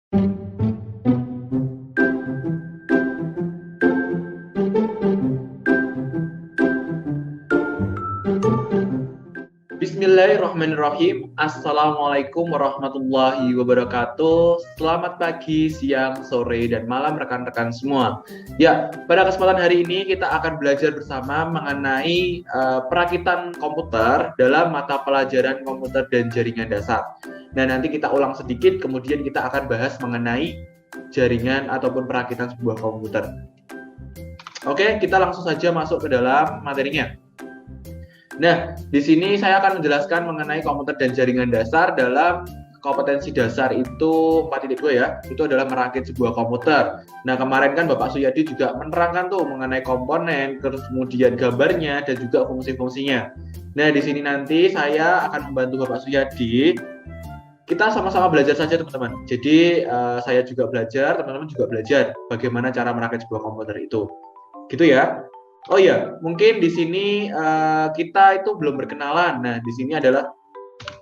Bismillahirrahmanirrahim. Assalamualaikum warahmatullahi wabarakatuh. Selamat pagi, siang, sore, dan malam rekan-rekan semua. Ya, pada kesempatan hari ini kita akan belajar bersama mengenai perakitan komputer dalam mata pelajaran komputer dan jaringan dasar. Nah, nanti kita ulang sedikit, kemudian kita akan bahas mengenai jaringan ataupun perakitan sebuah komputer. Oke, kita langsung saja masuk ke dalam materinya. Nah, di sini saya akan menjelaskan mengenai komputer dan jaringan dasar dalam kompetensi dasar itu 4.2 ya. Itu adalah merakit sebuah komputer. Nah, kemarin kan Bapak Suyadi juga menerangkan tuh mengenai komponen, kemudian gambarnya dan juga fungsi-fungsinya. Nah, di sini nanti saya akan membantu Bapak Suyadi. Kita sama-sama belajar saja teman-teman. Jadi saya juga belajar, teman-teman juga belajar bagaimana cara merakit sebuah komputer itu. Gitu ya. Oh ya, mungkin di sini kita itu belum berkenalan. Nah, di sini adalah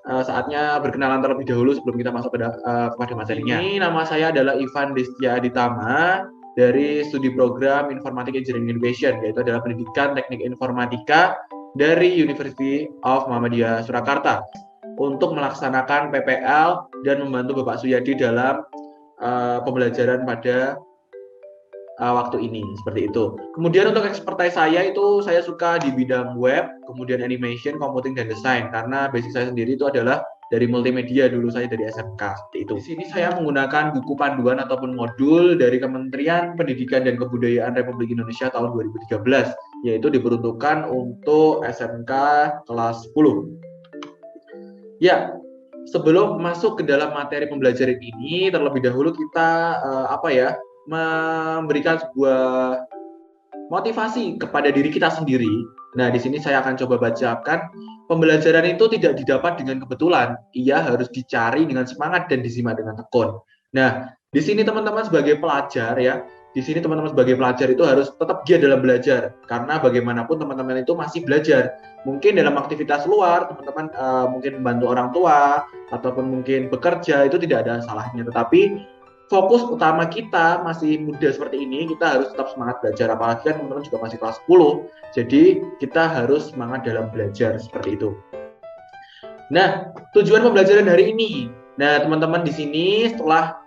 saatnya berkenalan terlebih dahulu sebelum kita masuk kepada materinya. Ini nama saya adalah Ivan Destia Aditama dari Studi Program Informatika Engineering Innovation, yaitu adalah Pendidikan Teknik Informatika dari University of Muhammadiyah Surakarta untuk melaksanakan PPL dan membantu Bapak Suyadi dalam pembelajaran pada waktu ini, seperti itu. Kemudian untuk expertise saya itu saya suka di bidang web, kemudian animation, computing, dan desain, karena basic saya sendiri itu adalah dari multimedia, dulu saya dari SMK, seperti itu. Di sini saya menggunakan buku panduan ataupun modul dari Kementerian Pendidikan dan Kebudayaan Republik Indonesia tahun 2013, yaitu diperuntukkan untuk SMK kelas 10. Ya, sebelum masuk ke dalam materi pembelajaran ini, terlebih dahulu kita memberikan sebuah motivasi kepada diri kita sendiri. Nah, di sini saya akan coba bacakan, pembelajaran itu tidak didapat dengan kebetulan, ia harus dicari dengan semangat dan disimak dengan tekun. Nah, di sini teman-teman sebagai pelajar ya, di sini teman-teman sebagai pelajar itu harus tetap giat dalam belajar, karena bagaimanapun teman-teman itu masih belajar. Mungkin dalam aktivitas luar, teman-teman mungkin membantu orang tua, ataupun mungkin bekerja, itu tidak ada salahnya, tetapi fokus utama kita masih muda seperti ini, kita harus tetap semangat belajar, apalagi kan teman-teman juga masih kelas 10, jadi kita harus semangat dalam belajar, seperti itu. Nah, tujuan pembelajaran hari ini, nah teman-teman di sini setelah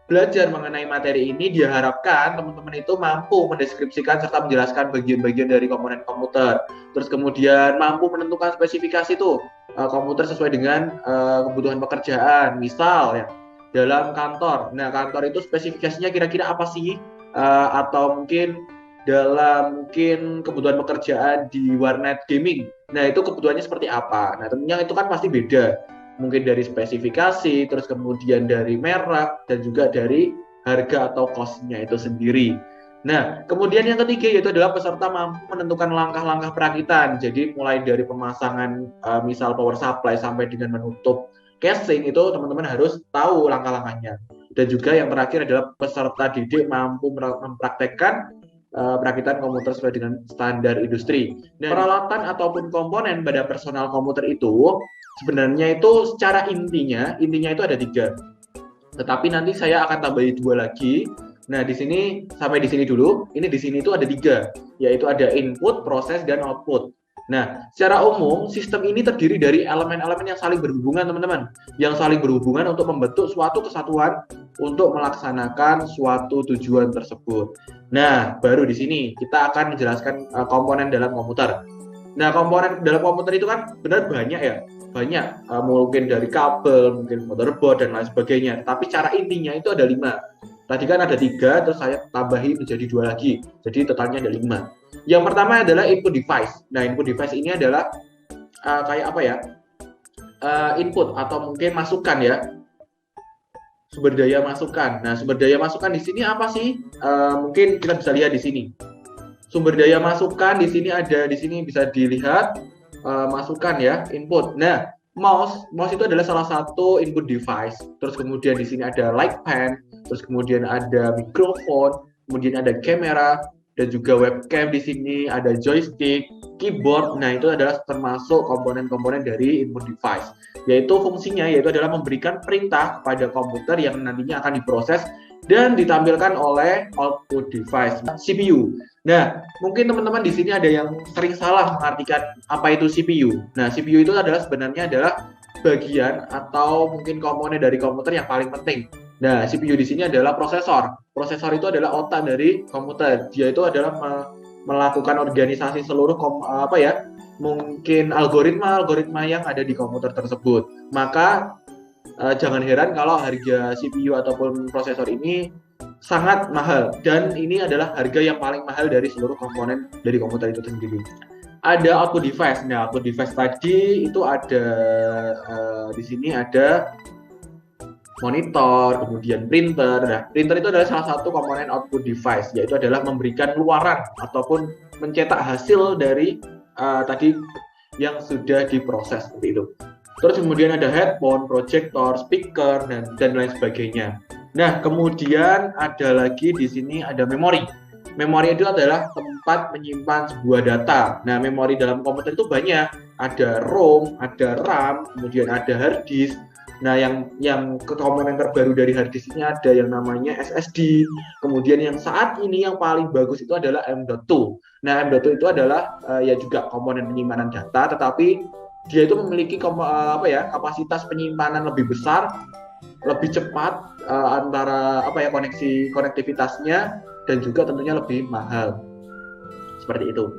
belajar mengenai materi ini, diharapkan teman-teman itu mampu mendeskripsikan serta menjelaskan bagian-bagian dari komponen komputer, terus kemudian mampu menentukan spesifikasi tuh komputer sesuai dengan kebutuhan pekerjaan, misal ya dalam kantor. Nah, kantor itu spesifikasinya kira-kira apa sih? Atau mungkin dalam kebutuhan pekerjaan di warnet gaming. Nah, itu kebutuhannya seperti apa? Nah, tentunya itu kan pasti beda. Mungkin dari spesifikasi, terus kemudian dari merek, dan juga dari harga atau cost-nya itu sendiri. Nah, kemudian yang ketiga yaitu adalah peserta mampu menentukan langkah-langkah perakitan. Jadi mulai dari pemasangan misal power supply sampai dengan menutup casing, itu teman-teman harus tahu langkah-langkahnya. Dan juga yang terakhir adalah peserta didik mampu mempraktekkan perakitan komputer sesuai dengan standar industri. Nah, peralatan ataupun komponen pada personal komputer itu sebenarnya itu secara intinya itu ada 3. Tetapi nanti saya akan tambahi 2 lagi. Nah, di sini sampai di sini dulu. Ini di sini itu ada 3, yaitu ada input, proses, dan output. Nah, secara umum, sistem ini terdiri dari elemen-elemen yang saling berhubungan, teman-teman. Yang saling berhubungan untuk membentuk suatu kesatuan untuk melaksanakan suatu tujuan tersebut. Nah, baru di sini kita akan menjelaskan komponen dalam komputer. Nah, komponen dalam komputer itu kan benar banyak ya. Banyak, mungkin dari kabel, mungkin motherboard, dan lain sebagainya. Tapi cara intinya itu ada 5. Tadi kan ada 3, terus saya tambahi menjadi 2 lagi. Jadi totalnya ada 5. Yang pertama adalah input device. Nah, input device ini adalah input atau mungkin masukan ya. Sumber daya masukan. Nah, sumber daya masukan di sini apa sih? Mungkin kita bisa lihat di sini. Sumber daya masukan di sini ada, di sini bisa dilihat masukan ya, input. Nah, mouse itu adalah salah satu input device. Terus kemudian di sini ada light pen, terus kemudian ada mikrofon, kemudian ada kamera, dan juga webcam di sini, ada joystick, keyboard. Nah, itu adalah termasuk komponen-komponen dari input device. Yaitu fungsinya yaitu adalah memberikan perintah kepada komputer yang nantinya akan diproses dan ditampilkan oleh output device CPU. Nah, mungkin teman-teman di sini ada yang sering salah mengartikan apa itu CPU. Nah, CPU itu sebenarnya adalah bagian atau mungkin komponen dari komputer yang paling penting. Nah, CPU di sini adalah prosesor. Prosesor itu adalah otak dari komputer. Dia itu adalah melakukan organisasi seluruh mungkin algoritma yang ada di komputer tersebut. Maka jangan heran kalau harga CPU ataupun prosesor ini sangat mahal, dan ini adalah harga yang paling mahal dari seluruh komponen dari komputer itu sendiri. Ada output device. Nah, output device tadi itu ada di sini ada monitor, kemudian printer. Nah, printer itu adalah salah satu komponen output device, yaitu adalah memberikan luaran ataupun mencetak hasil dari tadi yang sudah diproses seperti itu. Terus kemudian ada headphone, projector, speaker, dan lain sebagainya. Nah, kemudian ada lagi di sini ada memori. Memori itu adalah tempat menyimpan sebuah data. Nah, memori dalam komputer itu banyak. Ada ROM, ada RAM, kemudian ada hard disk. Nah, yang komponen terbaru dari hard disk ini ada yang namanya SSD. Kemudian yang saat ini yang paling bagus itu adalah M.2. Nah, M.2 itu adalah ya juga komponen penyimpanan data, tetapi dia itu memiliki kapasitas penyimpanan lebih besar, lebih cepat antara konektivitasnya, dan juga tentunya lebih mahal. Seperti itu.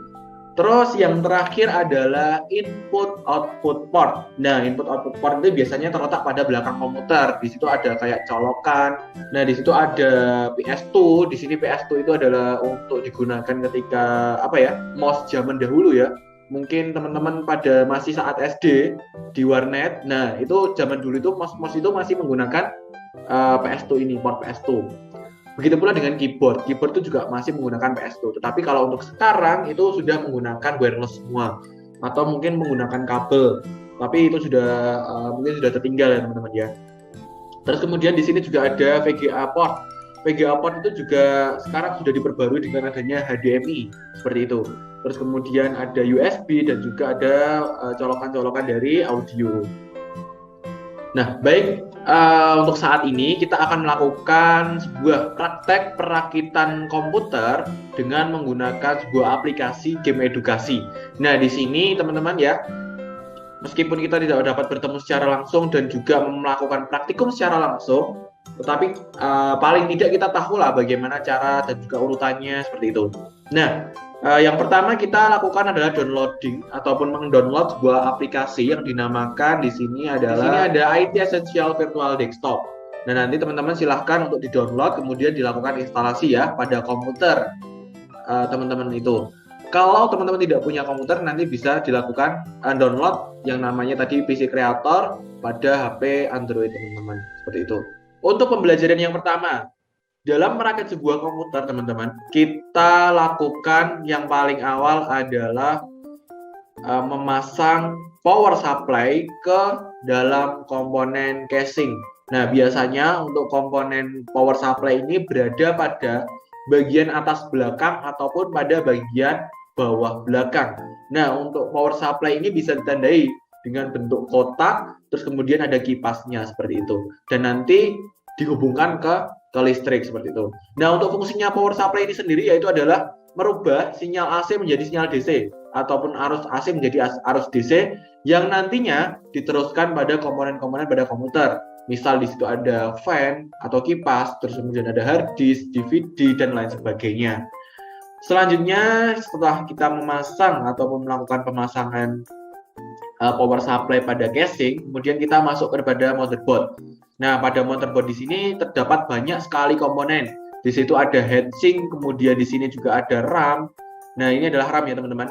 Terus yang terakhir adalah input output port. Nah, input output port itu biasanya terletak pada belakang komputer. Di situ ada kayak colokan. Nah, di situ ada PS2. Di sini PS2 itu adalah untuk digunakan ketika mouse zaman dahulu ya. Mungkin teman-teman pada masih saat SD di warnet. Nah, itu zaman dulu itu mouse itu masih menggunakan PS2 ini, port PS2. Begitu pula dengan keyboard. Keyboard itu juga masih menggunakan PS2. Tetapi kalau untuk sekarang itu sudah menggunakan wireless semua, atau mungkin menggunakan kabel. Tapi itu sudah mungkin sudah tertinggal ya teman-teman ya. Terus kemudian di sini juga ada VGA port. VGA port itu juga sekarang sudah diperbarui dengan adanya HDMI seperti itu. Terus kemudian ada USB dan juga ada colokan-colokan dari audio. Nah, baik. Untuk saat ini kita akan melakukan sebuah praktek perakitan komputer dengan menggunakan sebuah aplikasi game edukasi. Nah, di sini teman-teman ya, meskipun kita tidak dapat bertemu secara langsung dan juga melakukan praktikum secara langsung, tetapi paling tidak kita tahulah bagaimana cara dan juga urutannya seperti itu. Nah, yang pertama kita lakukan adalah downloading ataupun mendownload sebuah aplikasi yang dinamakan di sini ada IT Essential Virtual Desktop. Nah, nanti teman-teman silahkan untuk di-download kemudian dilakukan instalasi ya pada komputer teman-teman itu. Kalau teman-teman tidak punya komputer, nanti bisa dilakukan download yang namanya tadi PC Creator pada HP Android teman-teman, seperti itu. Untuk pembelajaran yang pertama, dalam merakit sebuah komputer teman-teman, kita lakukan yang paling awal adalah memasang power supply ke dalam komponen casing. Nah, biasanya untuk komponen power supply ini berada pada bagian atas belakang ataupun pada bagian bawah belakang. Nah, untuk power supply ini bisa ditandai dengan bentuk kotak, terus kemudian ada kipasnya seperti itu. Dan nanti dihubungkan ke listrik seperti itu. Nah, untuk fungsinya power supply ini sendiri yaitu adalah merubah sinyal AC menjadi sinyal DC ataupun arus AC menjadi arus DC yang nantinya diteruskan pada komponen-komponen pada komputer. Misal di situ ada fan atau kipas, terus kemudian ada hard disk, DVD dan lain sebagainya. Selanjutnya setelah kita memasang ataupun melakukan pemasangan power supply pada casing, kemudian kita masuk kepada motherboard. Nah, pada motherboard di sini terdapat banyak sekali komponen. Di situ ada heatsink, kemudian di sini juga ada RAM. Nah, ini adalah RAM ya, teman-teman.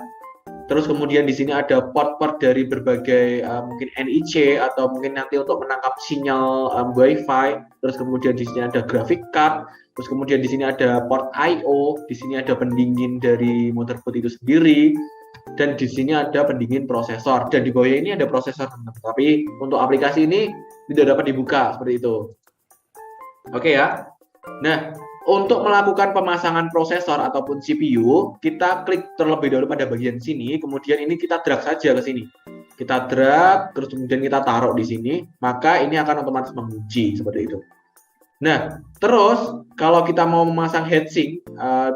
Terus kemudian di sini ada port-port dari berbagai mungkin NIC atau mungkin nanti untuk menangkap sinyal Wi-Fi. Terus kemudian di sini ada graphic card. Terus kemudian di sini ada port I/O. Di sini ada pendingin dari motherboard itu sendiri. Dan di sini ada pendingin prosesor. Dan di bawah ini ada prosesor, teman-teman. Tapi untuk aplikasi ini tidak dapat dibuka seperti itu. Oke ya. Nah, Untuk melakukan pemasangan prosesor ataupun CPU, kita klik terlebih dahulu pada bagian sini, kemudian ini kita drag saja ke sini. Kita drag, terus kemudian kita taruh di sini, maka ini akan otomatis mengunci seperti itu. Nah, terus kalau kita mau memasang heatsink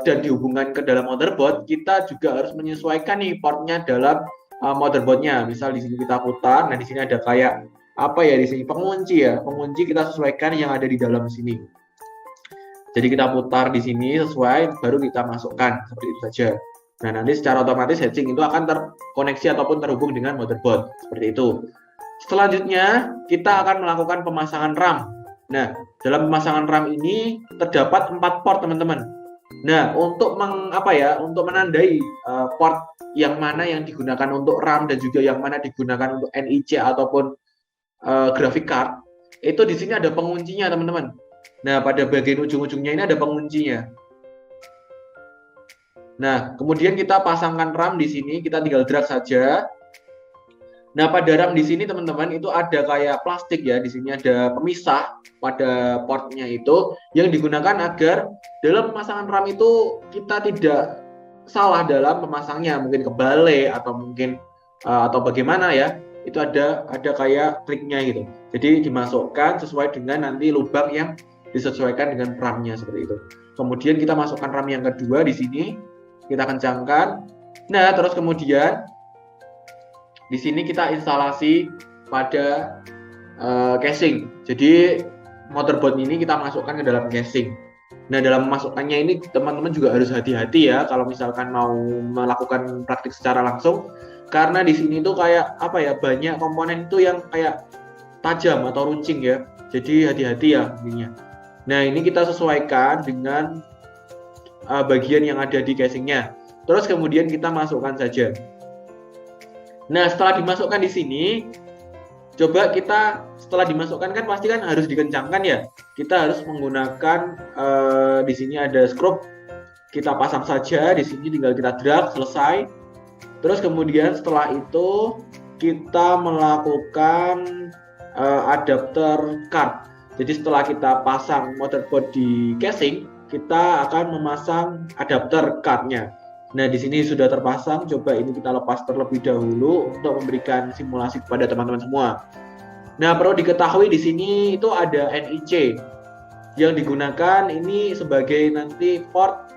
dan dihubungkan ke dalam motherboard, kita juga harus menyesuaikan nih portnya dalam motherboardnya. Misal di sini kita putar, nah di sini ada kayak apa ya di sini pengunci ya, pengunci kita sesuaikan yang ada di dalam sini. Jadi kita putar di sini sesuai, baru kita masukkan seperti itu saja. Nah nanti secara otomatis heatsink itu akan terkoneksi ataupun terhubung dengan motherboard seperti itu. Selanjutnya kita akan melakukan pemasangan RAM. Nah dalam pemasangan RAM ini terdapat 4 port teman-teman. Nah untuk untuk menandai port yang mana yang digunakan untuk RAM dan juga yang mana digunakan untuk NIC ataupun graphic card, itu di sini ada penguncinya teman-teman. Nah, pada bagian ujung-ujungnya ini ada penguncinya. Nah, kemudian kita pasangkan RAM di sini, kita tinggal drag saja. Nah, pada RAM di sini teman-teman itu ada kayak plastik ya, di sini ada pemisah pada portnya itu yang digunakan agar dalam pemasangan RAM itu kita tidak salah dalam pemasangnya, mungkin kebalik atau mungkin atau bagaimana ya. Itu ada kayak triknya gitu. Jadi dimasukkan sesuai dengan nanti lubang yang disesuaikan dengan RAM-nya seperti itu. Kemudian kita masukkan RAM yang kedua di sini, kita kencangkan. Nah, terus kemudian di sini kita instalasi pada casing. Jadi motherboard ini kita masukkan ke dalam casing. Nah, dalam memasukkannya ini teman-teman juga harus hati-hati ya kalau misalkan mau melakukan praktik secara langsung, karena di sini tuh kayak banyak komponen itu yang kayak tajam atau runcing ya. Jadi hati-hati ya ininya. Nah, ini kita sesuaikan dengan bagian yang ada di casingnya. Terus kemudian kita masukkan saja. Nah, setelah dimasukkan di sini, coba kita setelah dimasukkan kan pasti kan harus dikencangkan ya. Kita harus menggunakan di sini ada skrup. Kita pasang saja di sini, tinggal kita drag selesai. Terus kemudian setelah itu kita melakukan adapter card. Jadi setelah kita pasang motherboard di casing, kita akan memasang adapter cardnya. Nah di sini sudah terpasang. Coba ini kita lepas terlebih dahulu untuk memberikan simulasi kepada teman-teman semua. Nah perlu diketahui di sini itu ada NIC yang digunakan ini sebagai nanti port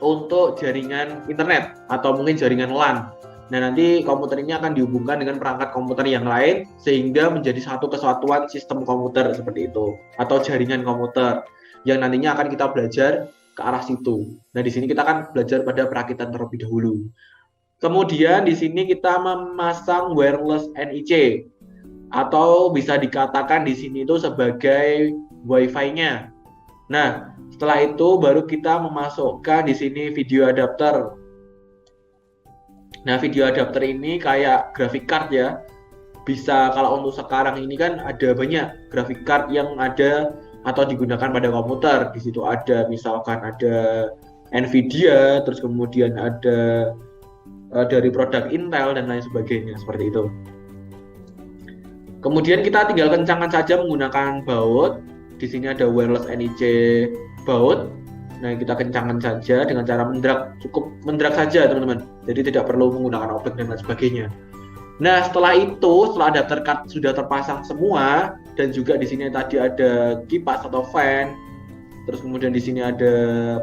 untuk jaringan internet atau mungkin jaringan LAN. Nah, nanti komputer ini akan dihubungkan dengan perangkat komputer yang lain sehingga menjadi satu kesatuan sistem komputer seperti itu atau jaringan komputer yang nantinya akan kita belajar ke arah situ. Nah, di sini kita akan belajar pada perakitan terlebih dahulu. Kemudian di sini kita memasang wireless NIC atau bisa dikatakan di sini itu sebagai Wi-Fi-nya. Nah, setelah itu baru kita memasukkan di sini video adapter. Nah, video adapter ini kayak graphic card ya. Bisa kalau untuk sekarang ini kan ada banyak graphic card yang ada atau digunakan pada komputer. Di situ ada misalkan ada Nvidia, terus kemudian ada dari produk Intel dan lain sebagainya seperti itu. Kemudian kita tinggal kencangkan saja menggunakan baut. Di sini ada wireless NIC baut. Nah, kita kencangkan saja dengan cara mendrag, cukup mendrag saja teman-teman. Jadi tidak perlu menggunakan obeng dan lain sebagainya. Nah, setelah adapter card sudah terpasang semua dan juga di sini tadi ada kipas atau fan, terus kemudian di sini ada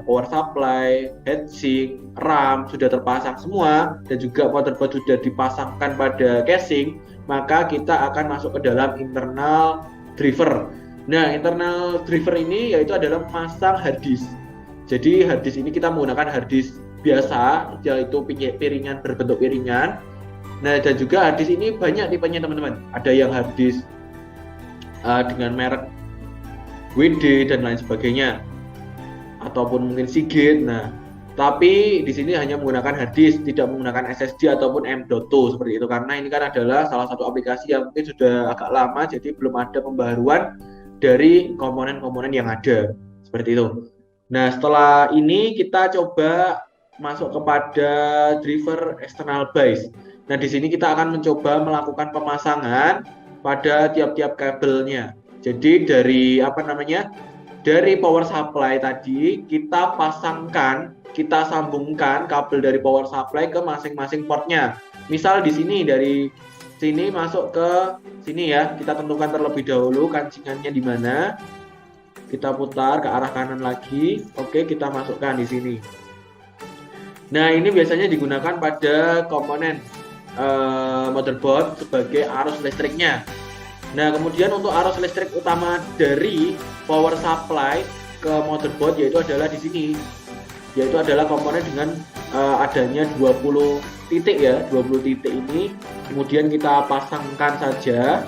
power supply, heatsink, RAM sudah terpasang semua dan juga motherboard sudah dipasangkan pada casing, maka kita akan masuk ke dalam internal driver. Nah, internal driver ini yaitu adalah memasang hard disk. Jadi hard disk ini kita menggunakan hard disk biasa, yaitu piringan berbentuk piringan. Nah, dan juga hard disk ini banyak tipenya teman-teman. Ada yang hard disk dengan merek WD dan lain sebagainya, ataupun mungkin Seagate. Nah, tapi di sini hanya menggunakan hard disk, tidak menggunakan SSD ataupun M.2 seperti itu. Karena ini kan adalah salah satu aplikasi yang mungkin sudah agak lama, jadi belum ada pembaruan dari komponen-komponen yang ada seperti itu. Nah, setelah ini kita coba masuk kepada driver external bus. Nah, di sini kita akan mencoba melakukan pemasangan pada tiap-tiap kabelnya. Jadi dari dari power supply tadi kita sambungkan kabel dari power supply ke masing-masing portnya. Misal di sini dari sini masuk ke sini ya, kita tentukan terlebih dahulu kancingannya di mana. Kita putar ke arah kanan lagi. Oke, kita masukkan di sini. Nah, ini biasanya digunakan pada komponen motherboard sebagai arus listriknya. Nah, kemudian untuk arus listrik utama dari power supply ke motherboard yaitu adalah di sini. Yaitu adalah komponen dengan adanya 20 titik ya, 20 titik ini. Kemudian kita pasangkan saja.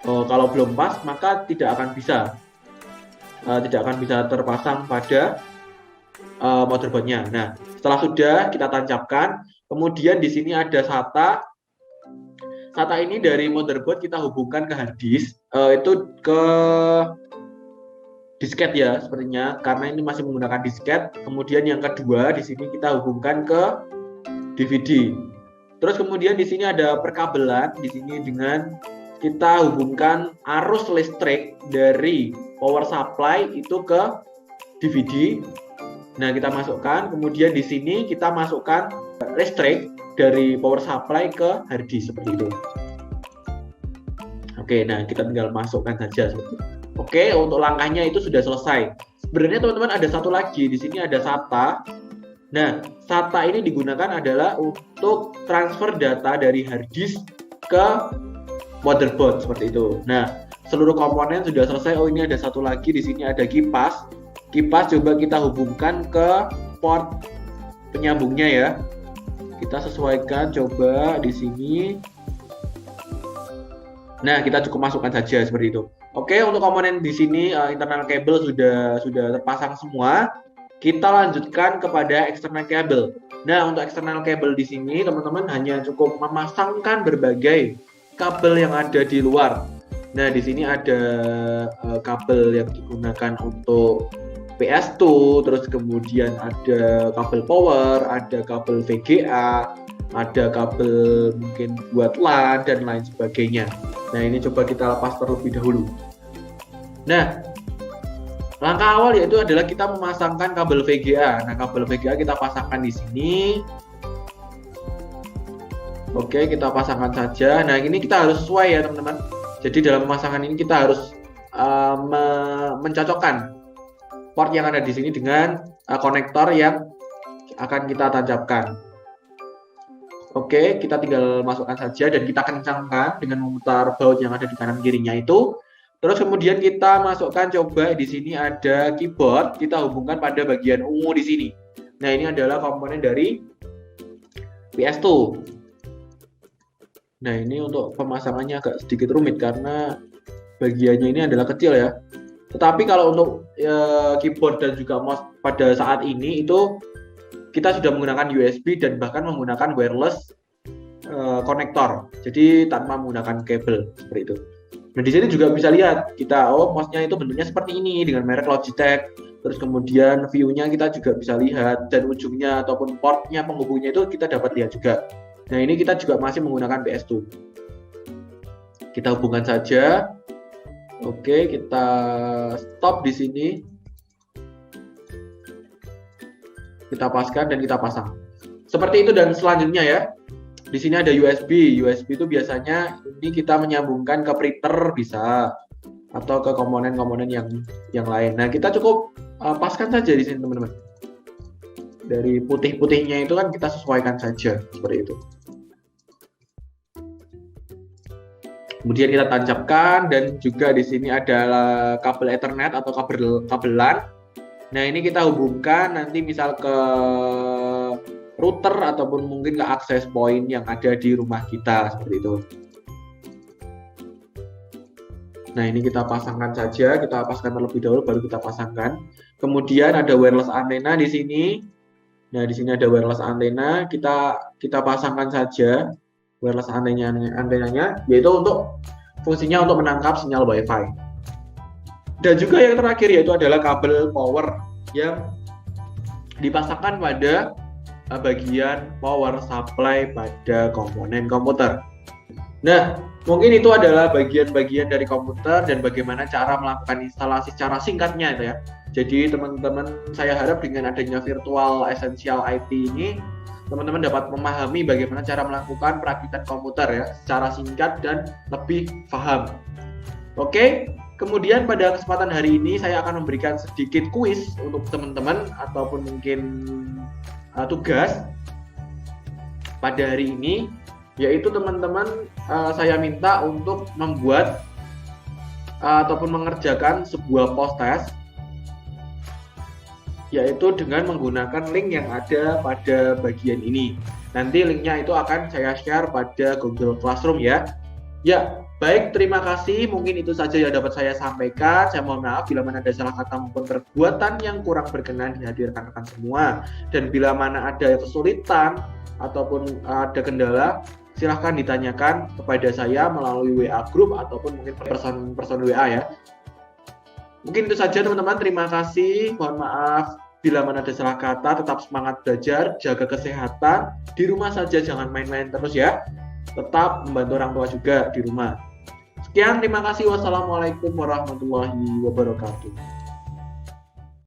Kalau belum pas maka tidak akan bisa terpasang pada motherboardnya. Nah, setelah sudah kita tancapkan, kemudian di sini ada SATA. SATA ini dari motherboard kita hubungkan ke hard disk, itu ke disket ya sepertinya, karena ini masih menggunakan disket. Kemudian yang kedua di sini kita hubungkan ke DVD. Terus kemudian di sini ada perkabelan di sini dengan kita hubungkan arus listrik dari power supply itu ke DVD. Nah, kita masukkan, kemudian di sini kita masukkan listrik dari power supply ke hard disk seperti itu. Oke, nah kita tinggal masukkan saja seperti itu. Oke, untuk langkahnya itu sudah selesai. Sebenarnya teman-teman ada satu lagi, di sini ada SATA. Nah, SATA ini digunakan adalah untuk transfer data dari hard disk ke motherboard seperti itu. Nah, seluruh komponen sudah selesai. Oh, ini ada satu lagi, di sini ada kipas. Kipas coba kita hubungkan ke port penyambungnya ya. Kita sesuaikan coba di sini. Nah, kita cukup masukkan saja seperti itu. Oke, untuk komponen di sini internal cable sudah terpasang semua. Kita lanjutkan kepada external cable. Nah, untuk external cable di sini teman-teman hanya cukup memasangkan berbagai kabel yang ada di luar. Nah, di sini ada kabel yang digunakan untuk PS2, terus kemudian ada kabel power, ada kabel VGA, ada kabel mungkin buat LAN dan lain sebagainya. Nah, ini coba kita lepas terlebih dahulu. Nah, langkah awal yaitu adalah kita memasangkan kabel VGA. Nah, kabel VGA kita pasangkan di sini. Oke, kita pasangkan saja. Nah, ini kita harus sesuai ya teman-teman. Jadi dalam pemasangan ini kita harus mencocokkan port yang ada di sini dengan konektor yang akan kita tancapkan. Oke, kita tinggal masukkan saja dan kita kencangkan dengan memutar baut yang ada di kanan kirinya itu. Terus kemudian kita masukkan, coba di sini ada keyboard, kita hubungkan pada bagian ungu di sini. Nah, ini adalah komponen dari PS2. Nah, ini untuk pemasangannya agak sedikit rumit karena bagiannya ini adalah kecil ya. Tetapi kalau untuk keyboard dan juga mouse pada saat ini itu kita sudah menggunakan USB dan bahkan menggunakan wireless konektor. Jadi tanpa menggunakan kabel seperti itu. Nah, di sini juga bisa lihat kita mouse-nya itu bentuknya seperti ini dengan merek Logitech. Terus kemudian view-nya kita juga bisa lihat dan ujungnya ataupun port-nya penghubungnya itu kita dapat lihat juga. Nah, ini kita juga masih menggunakan PS2. Kita hubungkan saja. Oke, kita stop di sini. Kita paskan dan kita pasang. Seperti itu dan selanjutnya ya. Di sini ada USB. USB itu biasanya ini kita menyambungkan ke printer bisa atau ke komponen-komponen yang lain. Nah, kita cukup paskan saja di sini teman-teman. Dari putih-putihnya itu kan kita sesuaikan saja seperti itu. Kemudian kita tancapkan dan juga di sini adalah kabel Ethernet atau kabel LAN. Nah, ini kita hubungkan nanti misal ke router ataupun mungkin ke access point yang ada di rumah kita seperti itu. Nah, ini kita pasangkan saja, kita pasangkan terlebih dahulu baru kita pasangkan. Kemudian ada wireless antena di sini. Nah, di sini ada wireless antena, kita pasangkan saja wireless antenanya, yaitu untuk fungsinya untuk menangkap sinyal WiFi. Dan juga yang terakhir yaitu adalah kabel power yang dipasangkan pada bagian power supply pada komponen komputer. Nah, mungkin itu adalah bagian-bagian dari komputer dan bagaimana cara melakukan instalasi secara singkatnya itu ya. Jadi teman-teman, saya harap dengan adanya virtual essential IT ini, teman-teman dapat memahami bagaimana cara melakukan perakitan komputer ya, secara singkat dan lebih paham. Oke, kemudian pada kesempatan hari ini saya akan memberikan sedikit kuis untuk teman-teman ataupun mungkin tugas pada hari ini, yaitu teman-teman saya minta untuk membuat ataupun mengerjakan sebuah post test, yaitu dengan menggunakan link yang ada pada bagian ini. Nanti linknya itu akan saya share pada Google Classroom ya. Ya, baik, terima kasih. Mungkin itu saja yang dapat saya sampaikan. Saya mohon maaf bila mana ada salah kata maupun perbuatan yang kurang berkenan di hati rekan-rekan semua. Dan bila mana ada kesulitan ataupun ada kendala, silahkan ditanyakan kepada saya melalui WA group ataupun mungkin person WA ya. Mungkin itu saja teman-teman, terima kasih. Mohon maaf bila mana ada salah kata, tetap semangat belajar, jaga kesehatan. Di rumah saja, jangan main-main terus ya. Tetap membantu orang tua juga di rumah. Sekian, terima kasih. Wassalamualaikum warahmatullahi wabarakatuh.